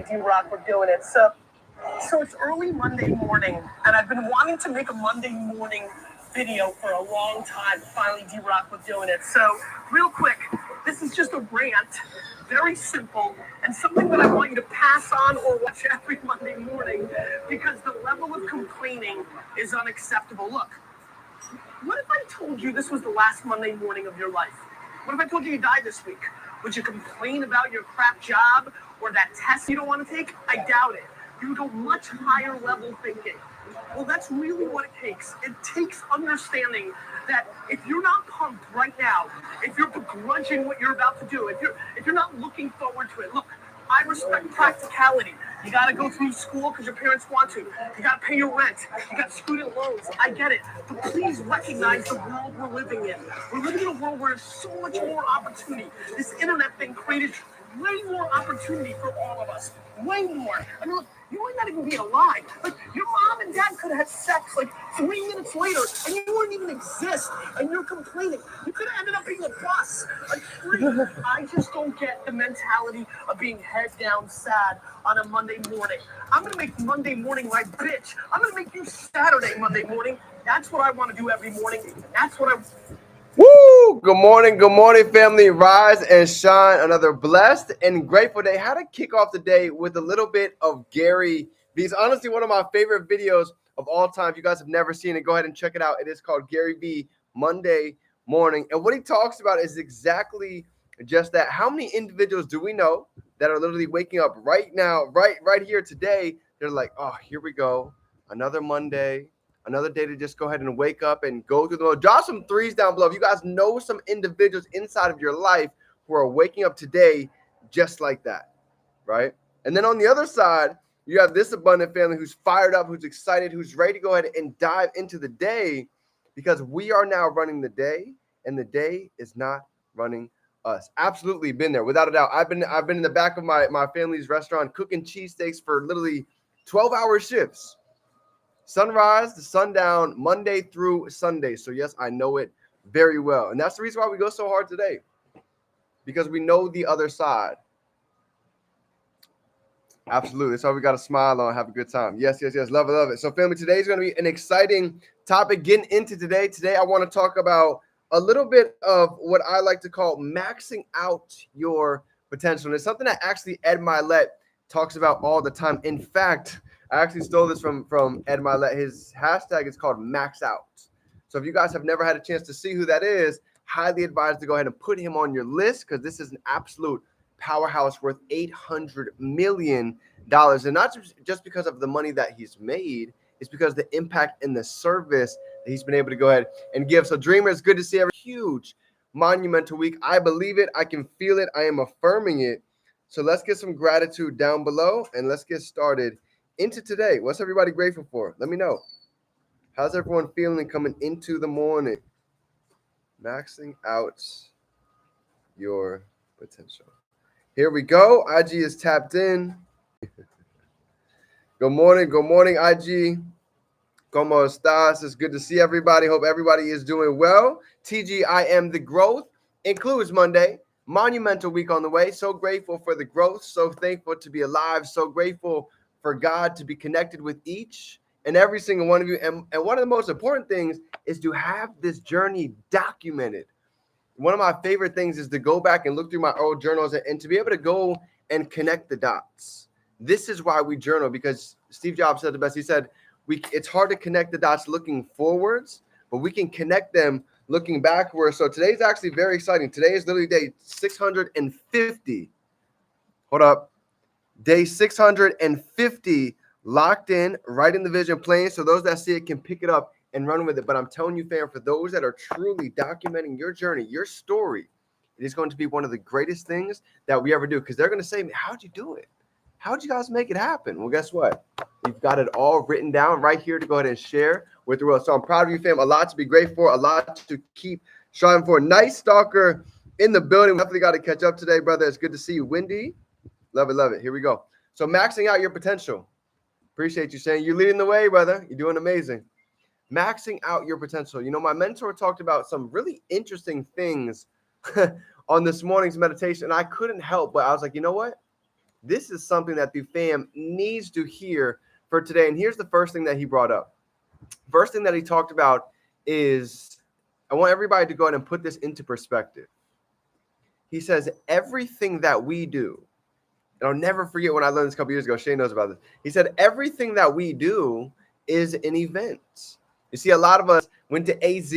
D-Rock, we're doing it. So it's early Monday morning, and I've been wanting to make a Monday morning video for a long time. Finally, D-Rock, we're doing it. So real quick, this is just a rant, very simple, and something that I want you to pass on or watch every Monday morning because the level of complaining is unacceptable. Look, what if I told you this was the last Monday morning of your life? What if I told you died this week? Would you complain about your crap job or that test you don't want to take? I doubt it. You would go much higher level thinking. Well, that's really what it takes. It takes understanding that if you're not pumped right now, if you're begrudging what you're about to do, if you're not looking forward to it, look, I respect practicality. You got to go through school because your parents want to. You got to pay your rent. You got student loans. I get it. But please recognize the world we're living in. We're living in a world where there's so much more opportunity. This internet thing created way more opportunity for all of us. Way more. I mean, look, you might not even be alive. Like, your mom and dad could have had sex like 3 minutes later, and you wouldn't even exist, and you're complaining. You could have ended up being a bus. Like, I just don't get the mentality of being head down sad on a Monday morning. I'm going to make Monday morning my bitch. I'm going to make you Saturday Monday morning. That's what I want to do every morning. That's what I... Woo! Good morning, family. Rise and shine. Another blessed and grateful day. How to kick off the day with a little bit of Gary Vee. It's honestly one of my favorite videos of all time. If you guys have never seen it, go ahead and check it out. It is called Gary Vee Monday Morning. And what he talks about is exactly just that. How many individuals do we know that are literally waking up right now, right here today? They're like, oh, here we go. Another Monday. Another day to just go ahead and wake up and go through the mode. Drop some threes down below. If you guys know some individuals inside of your life who are waking up today just like that, right? And then on the other side, you have this abundant family who's fired up, who's excited, who's ready to go ahead and dive into the day because we are now running the day and the day is not running us. Absolutely been there, without a doubt. I've been in the back of my family's restaurant cooking cheesesteaks for literally 12-hour shifts. Sunrise to sundown, Monday through Sunday. So yes, I know it very well. And that's the reason why we go so hard today, because we know the other side. Absolutely. So we got to smile on, have a good time. Yes. Love it. So family, today is going to be an exciting topic getting into today. Today, I want to talk about a little bit of what I like to call maxing out your potential. And it's something that actually Ed Mylett talks about all the time. In fact, I actually stole this from Ed Mylett. His hashtag is called Max Out. So if you guys have never had a chance to see who that is, highly advised to go ahead and put him on your list because this is an absolute powerhouse worth $800 million. And not just because of the money that he's made, it's because the impact and the service that he's been able to go ahead and give. So Dreamer, it's good to see every huge monumental week. I believe it. I can feel it. I am affirming it. So let's get some gratitude down below and let's get started into today. What's everybody grateful for? Let me know. How's everyone feeling coming into the morning? Maxing out your potential. Here we go. IG is tapped in. Good morning, IG. ¿Cómo estás? It's good to see everybody. Hope everybody is doing well. TGIM, the growth includes Monday. Monumental week on the way. So grateful for the growth. So thankful to be alive. So grateful for God to be connected with each and every single one of you. And one of the most important things is to have this journey documented. One of my favorite things is to go back and look through my old journals and to be able to go and connect the dots. This is why we journal, because Steve Jobs said the best. He said, it's hard to connect the dots looking forwards, but we can connect them looking backwards. So today's actually very exciting. Today is literally day 650. Hold up. Day 650 locked in, right in the vision plane. So those that see it can pick it up and run with it. But I'm telling you, fam, for those that are truly documenting your journey, your story, it is going to be one of the greatest things that we ever do. Because they're going to say, how'd you do it? How'd you guys make it happen? Well, guess what? We've got it all written down right here to go ahead and share with the world. So I'm proud of you, fam. A lot to be grateful for, a lot to keep striving for. Nice stalker in the building. We definitely got to catch up today, brother. It's good to see you. Wendy, love it. Here we go. So maxing out your potential. Appreciate you saying you're leading the way, brother. You're doing amazing. Maxing out your potential. You know, my mentor talked about some really interesting things on this morning's meditation. And I couldn't help, but I was like, you know what? This is something that the fam needs to hear for today. And here's the first thing that he brought up. First thing that he talked about is, I want everybody to go ahead and put this into perspective. He says, everything that we do, and I'll never forget when I learned this a couple years ago, Shane knows about this. He said, everything that we do is an event. You see, a lot of us went to AZ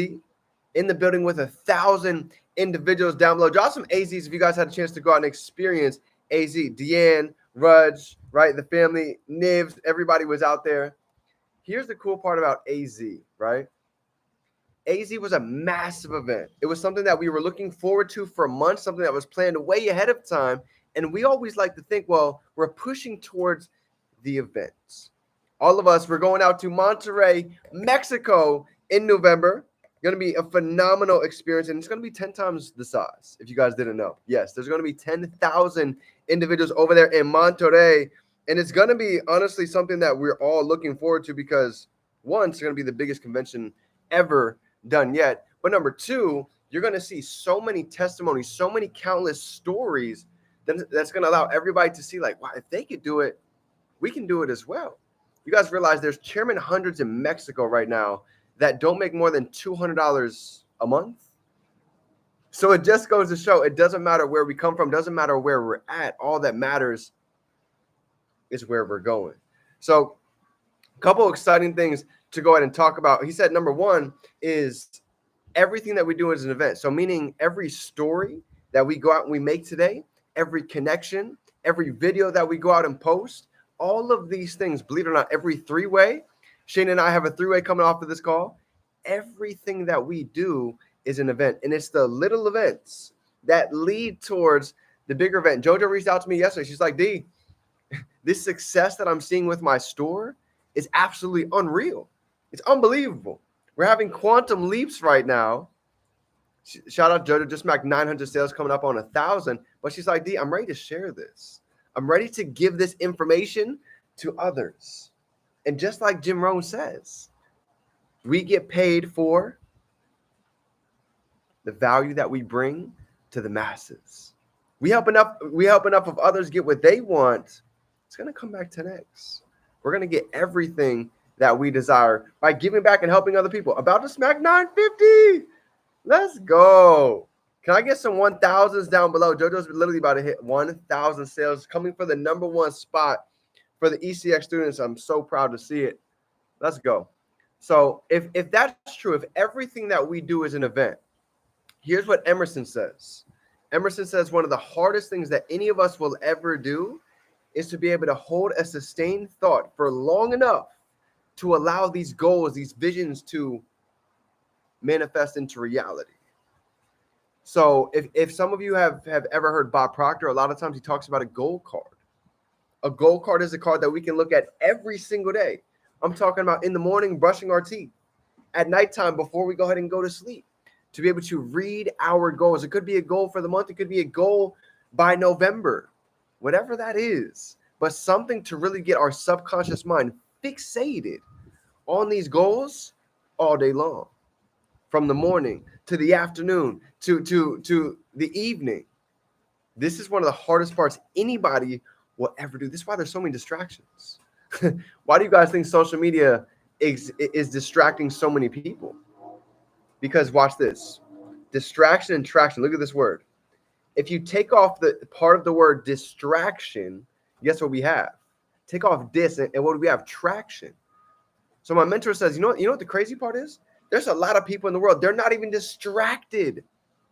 in the building with 1,000 individuals down below. Draw some AZs if you guys had a chance to go out and experience AZ. Deanne, Rudge, right? The family, Nivs, everybody was out there. Here's the cool part about AZ, right? AZ was a massive event. It was something that we were looking forward to for months, something that was planned way ahead of time. And we always like to think, well, we're pushing towards the events. All of us, we're going out to Monterrey, Mexico in November. Going to be a phenomenal experience, and it's going to be 10 times the size, if you guys didn't know. Yes, there's going to be 10,000 individuals over there in Monterrey, and it's going to be, honestly, something that we're all looking forward to because, one, it's going to be the biggest convention ever done yet, but number two, you're going to see so many testimonies, so many countless stories that's going to allow everybody to see, like, wow, if they could do it, we can do it as well. You guys realize there's chairman hundreds in Mexico right now that don't make more than $200 a month. So it just goes to show it doesn't matter where we come from, doesn't matter where we're at. All that matters is where we're going. So a couple of exciting things to go ahead and talk about. He said number one is everything that we do is an event. So meaning every story that we go out and we make today, every connection, every video that we go out and post, all of these things, believe it or not, every three-way, Shane and I have a three-way coming off of this call. Everything that we do is an event, and it's the little events that lead towards the bigger event. JoJo reached out to me yesterday. She's like, D, this success that I'm seeing with my store is absolutely unreal. It's unbelievable. We're having quantum leaps right now. Shout out JoJo, just smacked 900 sales coming up on 1,000. But she's like, D, I'm ready to share this. I'm ready to give this information to others. And just like Jim Rohn says, we get paid for the value that we bring to the masses. We help enough of others get what they want. It's going to come back 10x. We're going to get everything that we desire by giving back and helping other people. About to smack 950. Let's go. Can I get some 1,000s down below? JoJo's literally about to hit 1,000 sales, coming for the number one spot for the ECX students. I'm so proud to see it. Let's go. So if that's true, if everything that we do is an event, here's what Emerson says. Emerson says one of the hardest things that any of us will ever do is to be able to hold a sustained thought for long enough to allow these goals, these visions to manifest into reality. So if some of you have ever heard Bob Proctor, a lot of times he talks about a goal card. A goal card is a card that we can look at every single day. I'm talking about in the morning, brushing our teeth, at nighttime before we go ahead and go to sleep, to be able to read our goals. It could be a goal for the month. It could be a goal by November, whatever that is, but something to really get our subconscious mind fixated on these goals all day long, from the morning to the afternoon to the evening. This is one of the hardest parts anybody will ever do. This is why there's so many distractions. Why do you guys think social media is distracting so many people? Because watch this. Distraction and traction. Look at this word. If you take off the part of the word distraction, guess what we have? Take off dis, and what do we have? Traction. So my mentor says, you know what the crazy part is? There's a lot of people in the world, they're not even distracted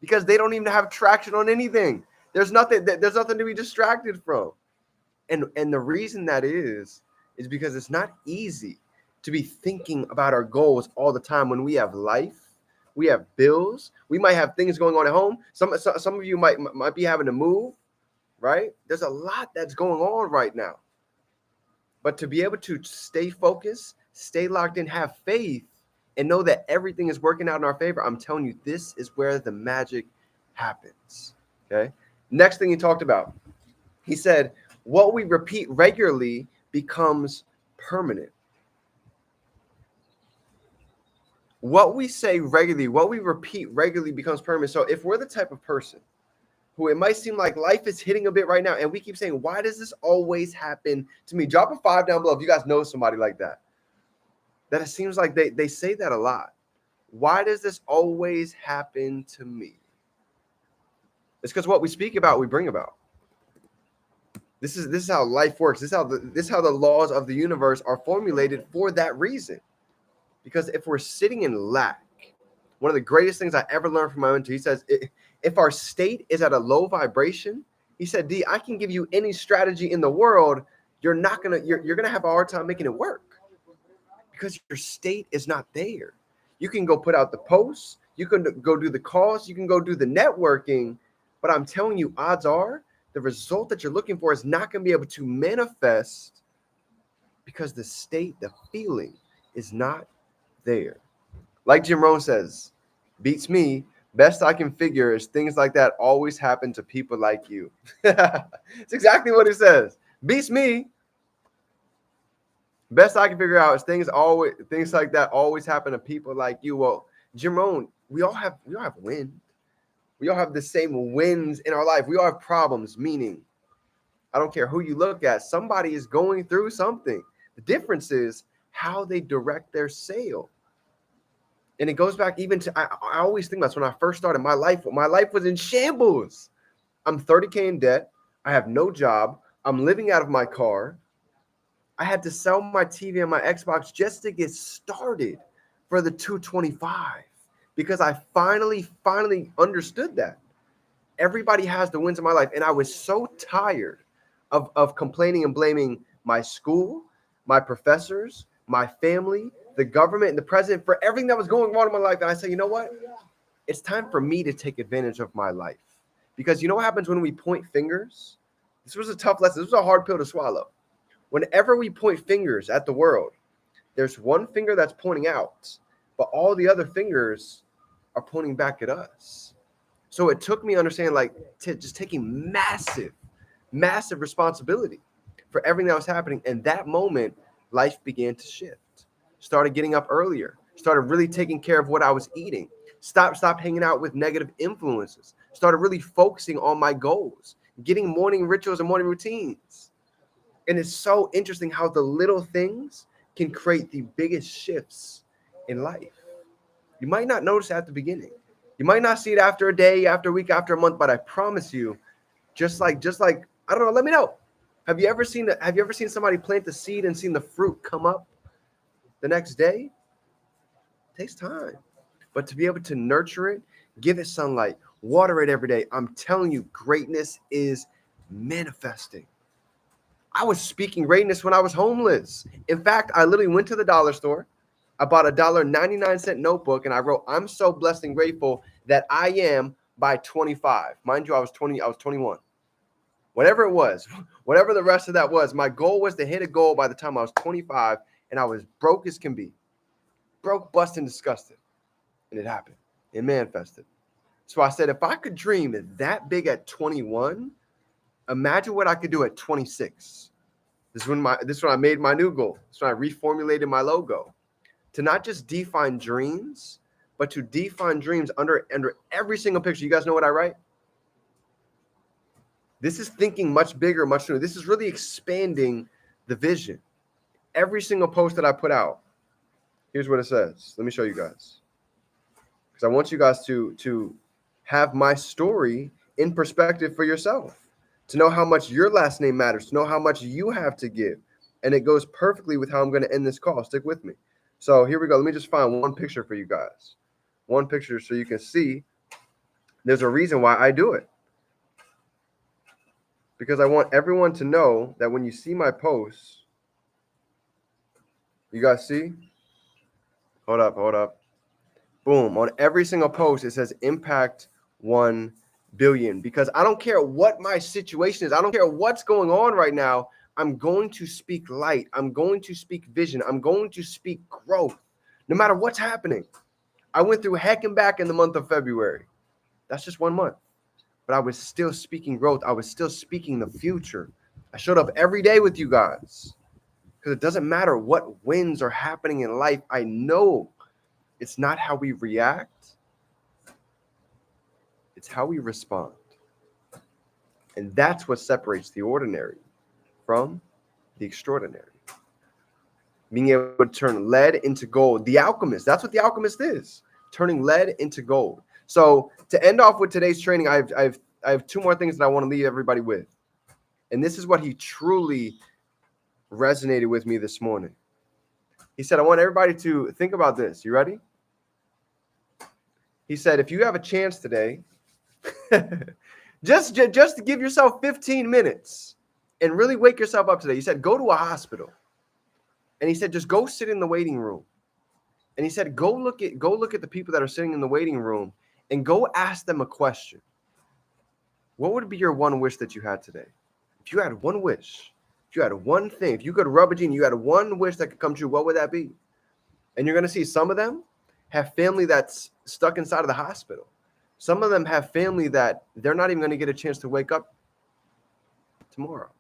because they don't even have traction on anything. There's nothing to be distracted from. And the reason that is because it's not easy to be thinking about our goals all the time when we have life, we have bills, we might have things going on at home. Some of you might be having to move, right? There's a lot that's going on right now. But to be able to stay focused, stay locked in, have faith, and know that everything is working out in our favor, I'm telling you, this is where the magic happens. Okay. Next thing he talked about, he said, what we repeat regularly becomes permanent. What we say regularly, what we repeat regularly becomes permanent. So if we're the type of person who it might seem like life is hitting a bit right now, and we keep saying, why does this always happen to me? Drop a 5 down below if you guys know somebody like that. That it seems like they say that a lot. Why does this always happen to me? It's because what we speak about, we bring about. This is how life works. This is how the laws of the universe are formulated for that reason. Because if we're sitting in lack, one of the greatest things I ever learned from my mentor, he says, if our state is at a low vibration, he said, D, I can give you any strategy in the world. You're gonna have a hard time making it work because your state is not there. You can go put out the posts, you can go do the calls, you can go do the networking, but I'm telling you, odds are the result that you're looking for is not going to be able to manifest because the state, the feeling is not there. Like Jim Rohn says, beats me. Best I can figure is things like that always happen to people like you. It's exactly what he says. Beats me. Best I can figure out is things like that always happen to people like you. Well, Jim Rohn, we all have wind. We all have the same wins in our life. We all have problems, meaning I don't care who you look at. Somebody is going through something. The difference is how they direct their sail. And it goes back even to, I always think that's when I first started my life. My life was in shambles. I'm 30K in debt. I have no job. I'm living out of my car. I had to sell my TV and my Xbox just to get started for the 225 because I finally understood that. Everybody has the wins in my life. And I was so tired of complaining and blaming my school, my professors, my family, the government, and the president for everything that was going wrong in my life. And I said, you know what? It's time for me to take advantage of my life. Because you know what happens when we point fingers? This was a tough lesson. This was a hard pill to swallow. Whenever we point fingers at the world, there's one finger that's pointing out, but all the other fingers are pointing back at us. So it took me understanding, just taking massive responsibility for everything that was happening. And that moment, life began to shift. Started getting up earlier. Started really taking care of what I was eating. Stopped hanging out with negative influences. Started really focusing on my goals. Getting morning rituals and morning routines. And it's so interesting how the little things can create the biggest shifts in life. You might not notice at the beginning. You might not see it after a day, after a week, after a month, but I promise you, just like I don't know, let me know. Have you ever seen somebody plant the seed and seen the fruit come up the next day? It takes time. But to be able to nurture it, give it sunlight, water it every day, I'm telling you, greatness is manifesting. I was speaking greatness when I was homeless. In fact, I literally went to the dollar store. I bought a $1.99 notebook and I wrote, I'm so blessed and grateful that I am by 25. Mind you, I was 21. Whatever it was, whatever the rest of that was, my goal was to hit a goal by the time I was 25, and I was broke as can be. Broke, busted, and disgusted. And it happened. It manifested. So I said, if I could dream that big at 21, imagine what I could do at 26. This is when I made my new goal. This is when I reformulated my logo. To not just define dreams, but to define dreams under every single picture. You guys know what I write? This is thinking much bigger, much sooner. This is really expanding the vision. Every single post that I put out, here's what it says. Let me show you guys. Because I want you guys to have my story in perspective for yourself. To know how much your last name matters. To know how much you have to give. And it goes perfectly with how I'm going to end this call. Stick with me. So here we go. Let me just find one picture for you guys. One picture so you can see there's a reason why I do it. Because I want everyone to know that when you see my posts, you guys see? Hold up. Boom. On every single post, it says impact 1 billion. Because I don't care what my situation is. I don't care what's going on right now. I'm going to speak light. I'm going to speak vision. I'm going to speak growth. No matter what's happening. I went through heck and back in the month of February. That's just 1 month. But I was still speaking growth. I was still speaking the future. I showed up every day with you guys. Because it doesn't matter what wins are happening in life. I know it's not how we react. It's how we respond. And that's what separates the ordinary from the extraordinary. Being able to turn lead into gold. The alchemist, that's what the alchemist is, turning lead into gold. So to end off with today's training, I have two more things that I want to leave everybody with. And this is what he truly resonated with me this morning. He said, I want everybody to think about this. You ready? He said, if you have a chance today, just to give yourself 15 minutes and really wake yourself up today. He said, go to a hospital. And he said, just go sit in the waiting room. And he said, go look at the people that are sitting in the waiting room and go ask them a question. What would be your one wish that you had today? If you had one wish, if you had one thing, if you could rub a genie, you had one wish that could come true, what would that be? And you're going to see some of them have family that's stuck inside of the hospital. Some of them have family that they're not even going to get a chance to wake up tomorrow.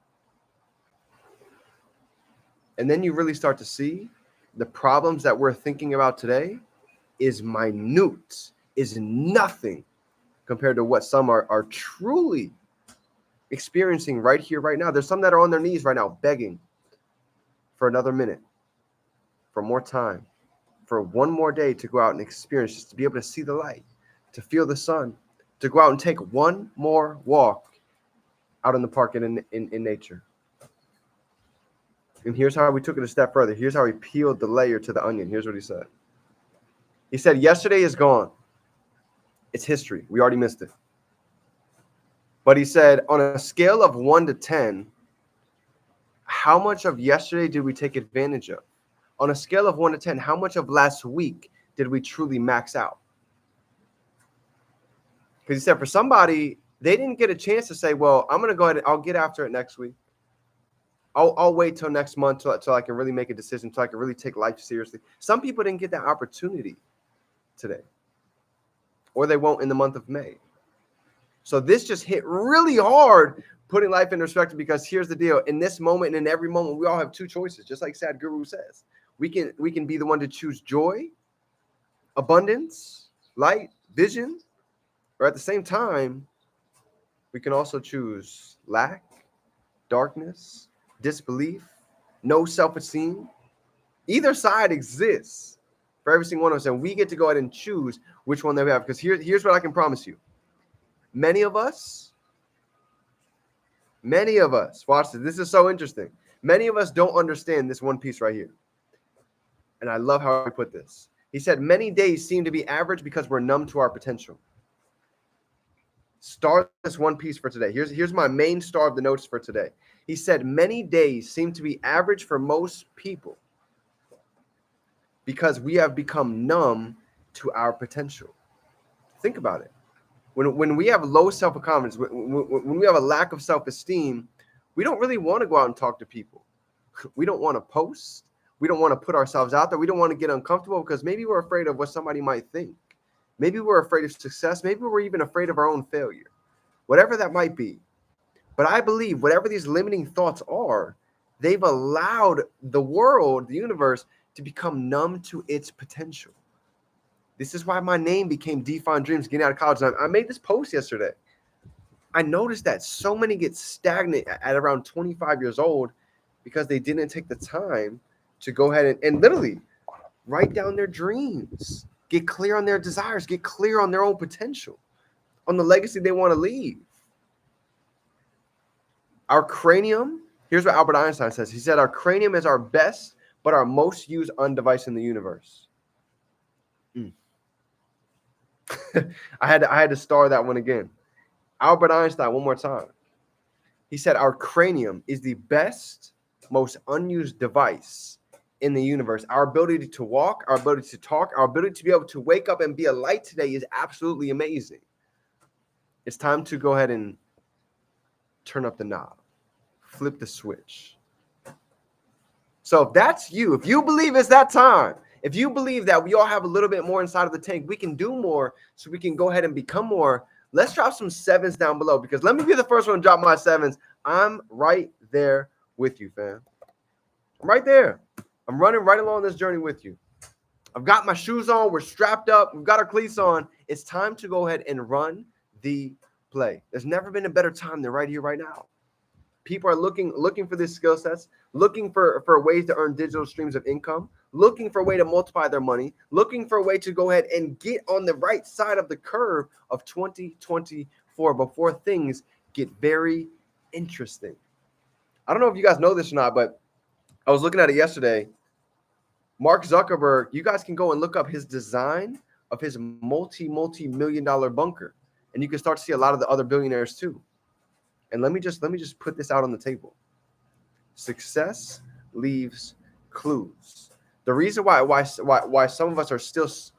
And then you really start to see the problems that we're thinking about today is minute, is nothing compared to what some are truly experiencing right here, right now. There's some that are on their knees right now begging for another minute, for more time, for one more day to go out and experience, just to be able to see the light, to feel the sun, to go out and take one more walk out in the park and in nature. And here's how we took it a step further. Here's how he peeled the layer to the onion. Here's what he said. He said, yesterday is gone. It's history. We already missed it. But he said, on a scale of 1 to 10, how much of yesterday did we take advantage of? On a scale of 1 to 10, how much of last week did we truly max out? Because he said for somebody, they didn't get a chance to say, well, I'm going to go ahead and I'll get after it next week. I'll wait till next month till I can really make a decision, till I can really take life seriously. Some people didn't get that opportunity today, or they won't in the month of May. So this just hit really hard, putting life in perspective, because here's the deal. In this moment and in every moment, we all have two choices, just like Sadhguru says. We can be the one to choose joy, abundance, light, vision, or at the same time, we can also choose lack, darkness, disbelief, no self-esteem. Either side exists for every single one of us, and we get to go ahead and choose which one they have. Because here's what I can promise you. Many of us, watch this. This is so interesting. Many of us don't understand this one piece right here. And I love how he put this. He said, many days seem to be average because we're numb to our potential. Start this one piece for today. Here's my main star of the notes for today. He said, many days seem to be average for most people because we have become numb to our potential. Think about it. When we have low self-confidence, when we have a lack of self-esteem, we don't really want to go out and talk to people. We don't want to post. We don't want to put ourselves out there. We don't want to get uncomfortable because maybe we're afraid of what somebody might think. Maybe we're afraid of success. Maybe we're even afraid of our own failure, whatever that might be. But I believe whatever these limiting thoughts are, they've allowed the world, the universe, to become numb to its potential. This is why my name became Define Dreams, getting out of college. I made this post yesterday. I noticed that so many get stagnant at around 25 years old because they didn't take the time to go ahead and literally write down their dreams, get clear on their desires, get clear on their own potential, on the legacy they want to leave. Our cranium, here's what Albert Einstein says. He said, our cranium is our best, but our most used device in the universe. I had to star that one again. Albert Einstein, one more time. He said, our cranium is the best, most unused device in the universe. Our ability to walk, our ability to talk, our ability to be able to wake up and be a light today is absolutely amazing. It's time to go ahead and turn up the knob, flip the switch. So if that's you, if you believe it's that time, if you believe that we all have a little bit more inside of the tank, we can do more so we can go ahead and become more. Let's drop some sevens down below, because let me be the first one to drop my sevens. I'm right there with you, fam. I'm right there. I'm running right along this journey with you. I've got my shoes on. We're strapped up. We've got our cleats on. It's time to go ahead and run the play. There's never been a better time than right here, right now. People are looking for these skill sets, looking for ways to earn digital streams of income, looking for a way to multiply their money, looking for a way to go ahead and get on the right side of the curve of 2024 before things get very interesting. I don't know if you guys know this or not, but I was looking at it yesterday. Mark Zuckerberg, you guys can go and look up his design of his multi-million dollar bunker, and you can start to see a lot of the other billionaires too. And let me just put this out on the table. Success leaves clues. The reason why some of us are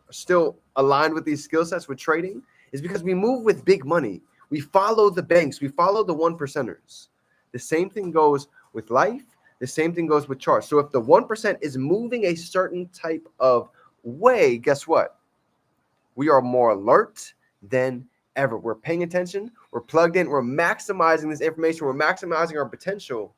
still aligned with these skill sets with trading is because we move with big money. We follow the banks. We follow the 1%ers. The same thing goes with life. The same thing goes with charts. So if the 1% is moving a certain type of way, guess what? We are more alert than ever. We're paying attention. We're plugged in. We're maximizing this information. We're maximizing our potential,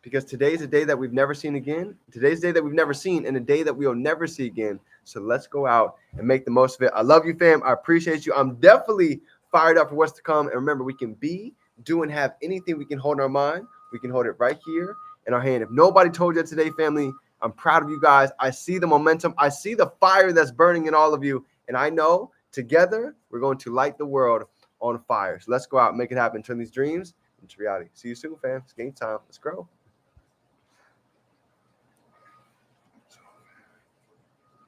because today's a day that we've never seen again. Today's a day that we've never seen, and a day that we'll never see again. So let's go out and make the most of it. I love you, fam. I appreciate you. I'm definitely fired up for what's to come. And remember, we can be, do, and have anything we can hold in our mind. We can hold it right here in our hand. If nobody told you today, family, I'm proud of you guys. I see the momentum. I see the fire that's burning in all of you. And I know together we're going to light the world on fire. So let's go out and make it happen. Turn these dreams into reality. See you soon, fam. It's game time. Let's grow.